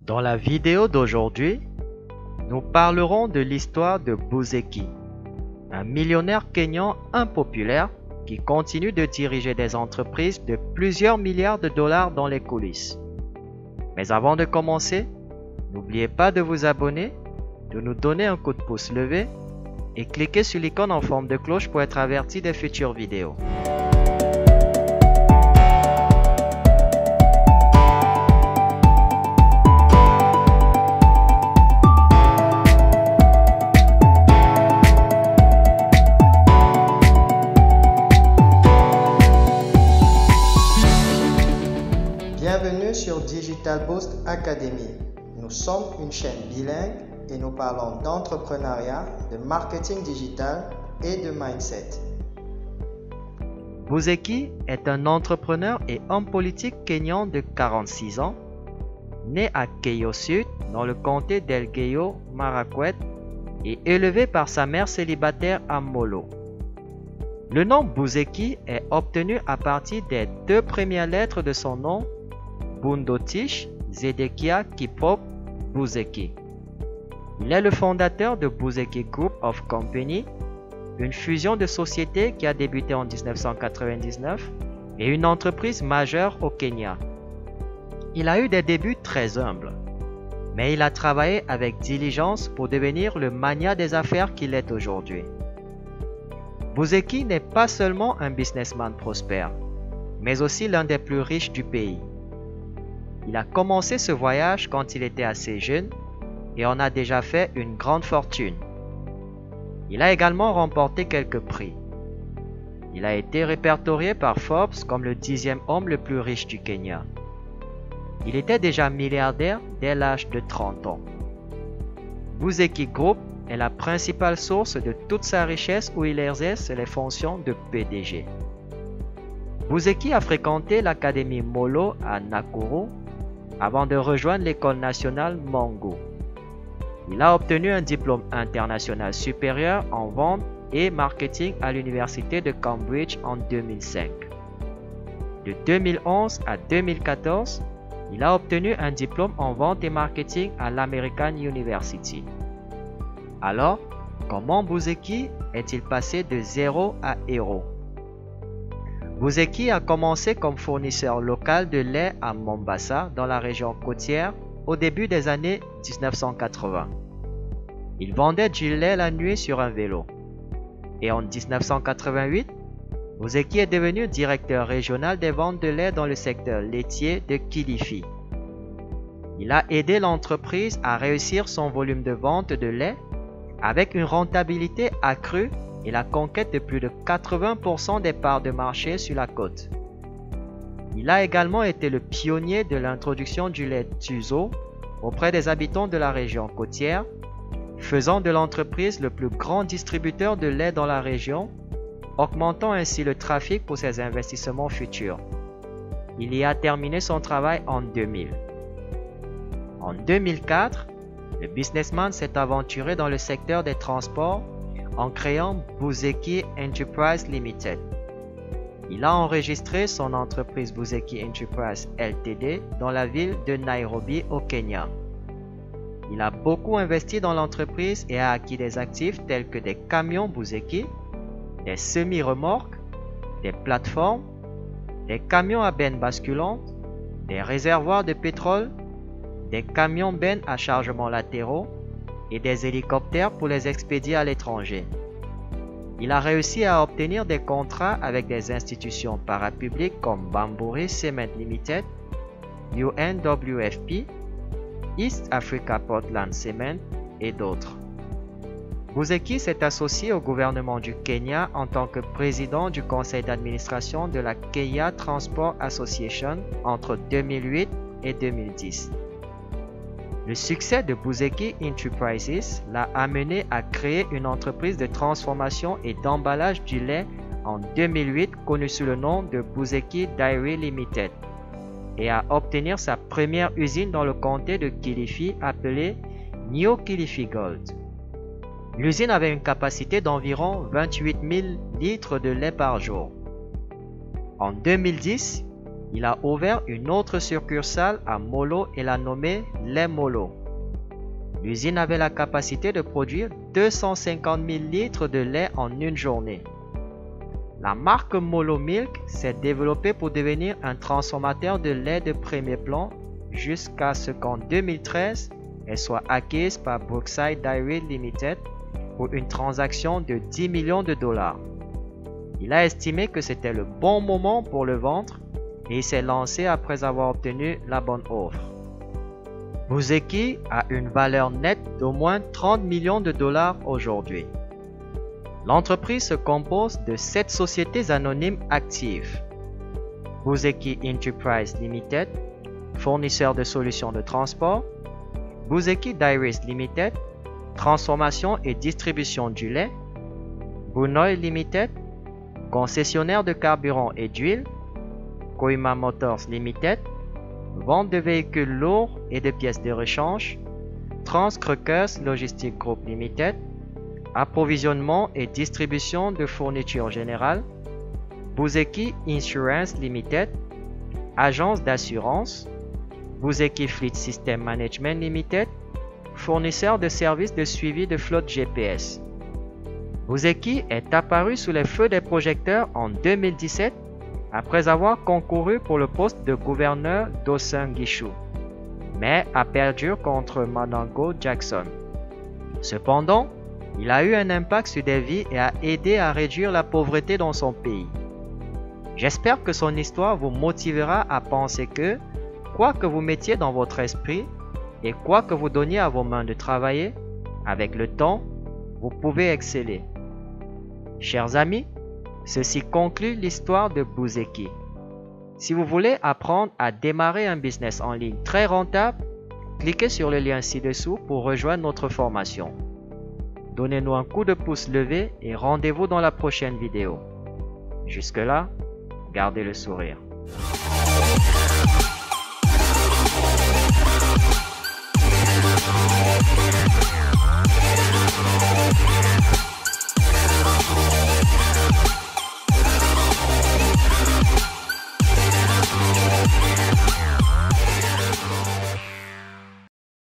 Dans la vidéo d'aujourd'hui, nous parlerons de l'histoire de Buzeki, un millionnaire kényan impopulaire qui continue de diriger des entreprises de plusieurs milliards de dollars dans les coulisses. Mais avant de commencer, n'oubliez pas de vous abonner, de nous donner un coup de pouce levé et cliquez sur l'icône en forme de cloche pour être averti des futures vidéos. Bienvenue sur Digital Boost Academy. Nous sommes une chaîne bilingue et nous parlons d'entrepreneuriat, de marketing digital et de mindset. Buzeki est un entrepreneur et homme politique kényan de 46 ans, né à Keio Sud, dans le comté d'Elgeyo Marakwet, et élevé par sa mère célibataire à Molo. Le nom Buzeki est obtenu à partir des deux premières lettres de son nom, Bundotish Zedekia Kiprop Buzeki. Il est le fondateur de Buzeki Group of Company, une fusion de sociétés qui a débuté en 1999 et une entreprise majeure au Kenya. Il a eu des débuts très humbles, mais il a travaillé avec diligence pour devenir le magnat des affaires qu'il est aujourd'hui. Buzeki n'est pas seulement un businessman prospère, mais aussi l'un des plus riches du pays. Il a commencé ce voyage quand il était assez jeune et en a déjà fait une grande fortune. Il a également remporté quelques prix. Il a été répertorié par Forbes comme le 10e homme le plus riche du Kenya. Il était déjà milliardaire dès l'âge de 30 ans. Buzeki Group est la principale source de toute sa richesse où il exerce les fonctions de PDG. Buzeki a fréquenté l'académie Molo à Nakuru avant de rejoindre l'école nationale Mango. Il a obtenu un diplôme international supérieur en vente et marketing à l'université de Cambridge en 2005. De 2011 à 2014, il a obtenu un diplôme en vente et marketing à l'American University. Alors, comment Buzeki est-il passé de zéro à héros? Buzeki a commencé comme fournisseur local de lait à Mombasa, dans la région côtière, au début des années 1980. Il vendait du lait la nuit sur un vélo. Et en 1988, Buzeki est devenu directeur régional des ventes de lait dans le secteur laitier de Kilifi. Il a aidé l'entreprise à réussir son volume de vente de lait avec une rentabilité accrue et la conquête de plus de 80% des parts de marché sur la côte. Il a également été le pionnier de l'introduction du lait Tuzo auprès des habitants de la région côtière, faisant de l'entreprise le plus grand distributeur de lait dans la région, augmentant ainsi le trafic pour ses investissements futurs. Il y a terminé son travail en 2000. En 2004, le businessman s'est aventuré dans le secteur des transports en créant Buzeki Enterprise Limited. Il a enregistré son entreprise Buzeki Enterprise Ltd dans la ville de Nairobi au Kenya. Il a beaucoup investi dans l'entreprise et a acquis des actifs tels que des camions Buzeki, des semi-remorques, des plateformes, des camions à bennes basculantes, des réservoirs de pétrole, des camions bennes à chargement latéraux et des hélicoptères pour les expédier à l'étranger. Il a réussi à obtenir des contrats avec des institutions parapubliques comme Bamburi Cement Limited, UNWFP, East Africa Portland Cement et d'autres. Buzeki s'est associé au gouvernement du Kenya en tant que président du conseil d'administration de la Kenya Transport Association entre 2008 et 2010. Le succès de Buzeki Enterprises l'a amené à créer une entreprise de transformation et d'emballage du lait en 2008 connue sous le nom de Buzeki Dairy Limited et à obtenir sa première usine dans le comté de Kilifi appelée New Kilifi Gold. L'usine avait une capacité d'environ 28 000 litres de lait par jour. En 2010, il a ouvert une autre succursale à Molo et l'a nommée Lait Molo. L'usine avait la capacité de produire 250 000 litres de lait en une journée. La marque Molo Milk s'est développée pour devenir un transformateur de lait de premier plan jusqu'à ce qu'en 2013, elle soit acquise par Brookside Dairy Limited pour une transaction de 10 millions de dollars. Il a estimé que c'était le bon moment pour le vendre et il s'est lancé après avoir obtenu la bonne offre. Buzeki a une valeur nette d'au moins 30 millions de dollars aujourd'hui. L'entreprise se compose de 7 sociétés anonymes actives. Buzeki Enterprise Limited, fournisseur de solutions de transport. Buzeki Dairies Limited, transformation et distribution du lait. Bunoi Limited, concessionnaire de carburant et d'huile. Koima Motors Limited, vente de véhicules lourds et de pièces de rechange. Trans-Cruckers Logistics Group Limited, approvisionnement et distribution de fournitures générales. Buzeki Insurance Limited, agence d'assurance. Buzeki Fleet System Management Limited, fournisseur de services de suivi de flotte GPS. Buzeki est apparu sous les feux des projecteurs en 2017 après avoir concouru pour le poste de gouverneur d'Osun-Gishu, mais a perdu contre Manango Jackson. Cependant, il a eu un impact sur des vies et a aidé à réduire la pauvreté dans son pays. J'espère que son histoire vous motivera à penser que, quoi que vous mettiez dans votre esprit et quoi que vous donniez à vos mains de travailler, avec le temps, vous pouvez exceller. Chers amis, ceci conclut l'histoire de Buzeki. Si vous voulez apprendre à démarrer un business en ligne très rentable, cliquez sur le lien ci-dessous pour rejoindre notre formation. Donnez-nous un coup de pouce levé et rendez-vous dans la prochaine vidéo. Jusque-là, gardez le sourire.